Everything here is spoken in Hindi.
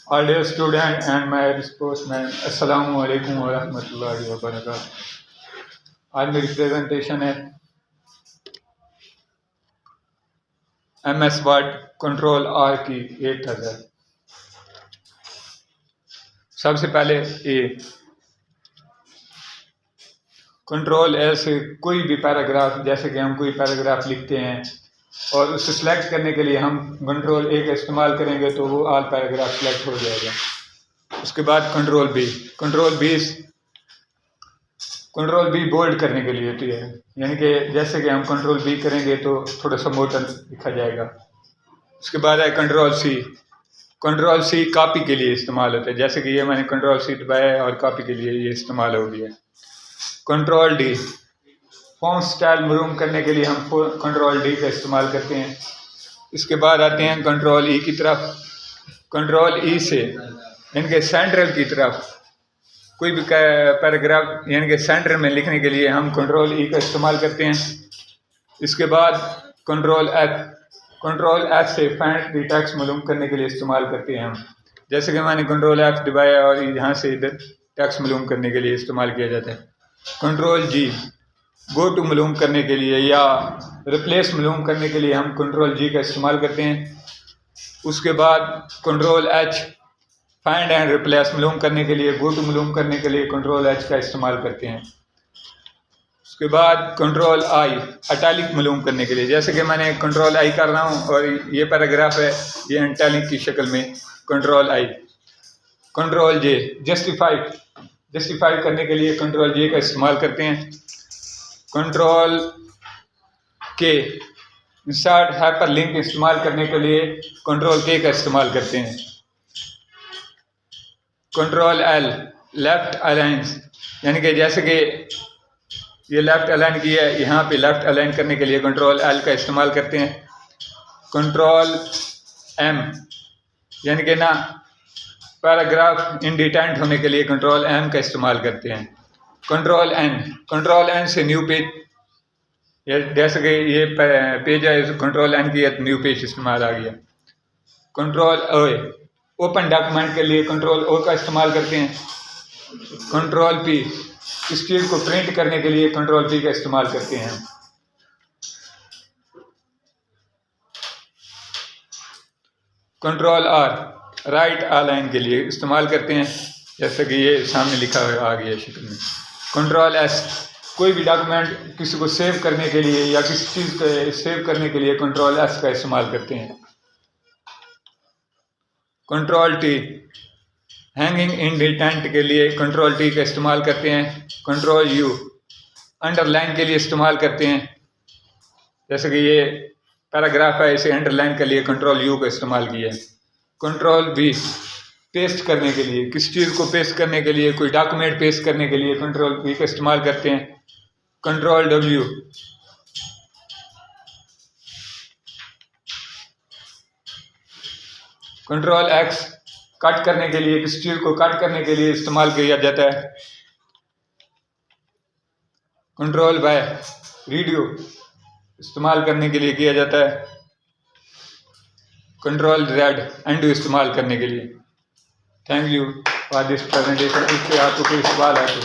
All dear student and my sportsman, अस्सलामु अलैकुम वरहमतुल्लाहि वबरकातुहू। आज मेरी प्रेजेंटेशन है MS वर्ड कंट्रोल R की 8000। सबसे पहले ये कंट्रोल एल से कोई भी पैराग्राफ, जैसे कि हम कोई पैराग्राफ लिखते हैं और उसे सिलेक्ट करने के लिए हम कंट्रोल ए का इस्तेमाल करेंगे तो वो ऑल पैराग्राफ सिलेक्ट हो जाएगा। उसके बाद कंट्रोल बी बोल्ड करने के लिए होती है, यानी कि जैसे कि हम कंट्रोल बी करेंगे तो थोड़ा सा मोटा लिखा जाएगा। उसके बाद है कंट्रोल सी कॉपी के लिए इस्तेमाल होता है, जैसे कि ये मैंने कंट्रोल सी दबाया है और कॉपी के लिए ये इस्तेमाल हो गया। Control D font style murrum करने के लिए हम कंट्रोल डी का इस्तेमाल करते हैं। इसके बाद आते हैं कंट्रोल ई की तरफ। कंट्रोल ई से यानी कि सेंट्रल की तरफ कोई भी पैराग्राफ यानी कि सेंटर में लिखने के लिए हम कंट्रोल ई का इस्तेमाल करते हैं। इसके बाद कंट्रोल एफ से फाइंड द टेक्स्ट मालूम करने के लिए इस्तेमाल करते हैं हम, जैसे कि मैंने कंट्रोल एफ दबाया और यहाँ से इधर टेक्स्ट मालूम करने के लिए इस्तेमाल किया जाता है। कंट्रोल जी गो टू मालूम करने के लिए या रिप्लेस मालूम करने के लिए हम कंट्रोल जी का इस्तेमाल करते हैं। उसके बाद control H find and replace मालूम करने के लिए, गो टू मालूम करने के लिए कंट्रोल एच का इस्तेमाल करते हैं। उसके बाद कंट्रोल आई अटैलिक मालूम करने के लिए, जैसे कि मैंने कंट्रोल आई कर रहा हूँ और ये पैराग्राफ है, ये अटैलिक की शक्ल में control I. Control J justify करने के लिए कंट्रोल जे का इस्तेमाल करते हैं। कंट्रोल के इंसर्ट हाइपर लिंक इस्तेमाल करने के लिए कंट्रोल के का इस्तेमाल करते हैं। कंट्रोल एल लेफ्ट अलाइंस, यानी कि जैसे कि ये लेफ्ट अलाइन की है, यहाँ पे लेफ्ट अलाइन करने के लिए कंट्रोल एल का इस्तेमाल करते हैं। कंट्रोल एम यानी कि ना पैराग्राफ इंडिटेंट होने के लिए कंट्रोल एम का इस्तेमाल करते हैं। कंट्रोल एन से न्यू पेज, जैसे कि ये पेज है, कंट्रोल एन की न्यू पेज इस्तेमाल आ गया। कंट्रोल ओपन डॉक्यूमेंट के लिए कंट्रोल ओ का इस्तेमाल करते हैं। कंट्रोल पी इस चीज को प्रिंट करने के लिए कंट्रोल पी का इस्तेमाल करते हैं। कंट्रोल आर राइट अलाइन के लिए इस्तेमाल करते हैं, जैसे कि ये सामने लिखा हुआ आ गया शक्ल में। कंट्रोल एस कोई भी डॉक्यूमेंट किसी को सेव करने के लिए या किसी चीज़ को सेव करने के लिए कंट्रोल एस का इस्तेमाल करते हैं। कंट्रोल टी हैंगिंग इंडिटेंट के लिए कंट्रोल टी का इस्तेमाल करते हैं। कंट्रोल यू अंडरलाइन के लिए इस्तेमाल करते हैं, जैसे कि ये पैराग्राफ है, इसे अंडरलाइन के लिए कंट्रोल यू का इस्तेमाल किया है। कंट्रोल वी पेस्ट करने के लिए, किसी चीज़ को पेस्ट करने के लिए, कोई डॉक्यूमेंट पेस्ट करने के लिए कंट्रोल वी का इस्तेमाल करते हैं। Control W control x cut करने के लिए, किसी चीज़ को कट करने के लिए इस्तेमाल किया जाता है। कंट्रोल वाई रेडियो इस्तेमाल करने के लिए किया जाता है। कंट्रोल जेड अनडू इस्तेमाल करने के लिए। Thank you for this presentation. इससे आपको कोई सवाल है तो